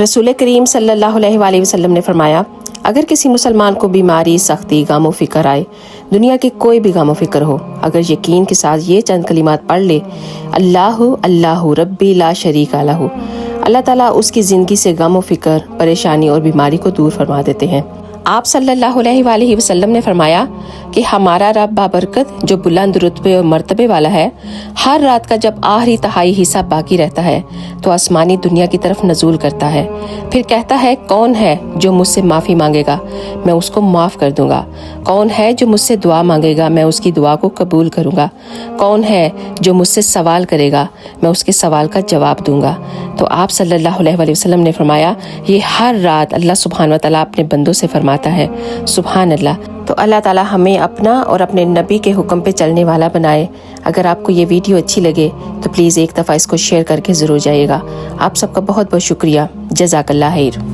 رسول کریم صلی اللہ علیہ وسلم نے فرمایا، اگر کسی مسلمان کو بیماری، سختی، غم و فکر آئے، دنیا کے کوئی بھی غم و فکر ہو، اگر یقین کے ساتھ یہ چند کلمات پڑھ لے، اللہ اللہ ربی لا شریک لہ، اللہ تعالیٰ اس کی زندگی سے غم و فکر، پریشانی اور بیماری کو دور فرما دیتے ہیں۔ آپ صلی اللہ علیہ وآلہ وسلم نے فرمایا کہ ہمارا رب بابرکت جو بلند رتبے اور مرتبے والا ہے، ہر رات کا جب آخری تہائی حصہ باقی رہتا ہے تو آسمانی دنیا کی طرف نزول کرتا ہے، پھر کہتا ہے کون ہے جو مجھ سے معافی مانگے گا، میں اس کو معاف کر دوں گا، کون ہے جو مجھ سے دعا مانگے گا، میں اس کی دعا کو قبول کروں گا، کون ہے جو مجھ سے سوال کرے گا، میں اس کے سوال کا جواب دوں گا۔ تو آپ صلی اللہ علیہ وآلہ وسلم نے فرمایا یہ ہر رات اللہ سبحانہ وتعالیٰ اپنے بندوں سے فرماتا ہے۔ سبحان اللہ۔ تو اللہ تعالیٰ ہمیں اپنا اور اپنے نبی کے حکم پہ چلنے والا بنائے۔ اگر آپ کو یہ ویڈیو اچھی لگے تو پلیز ایک دفعہ اس کو شیئر کر کے ضرور جائیے گا۔ آپ سب کا بہت بہت شکریہ۔ جزاک اللہ خیر۔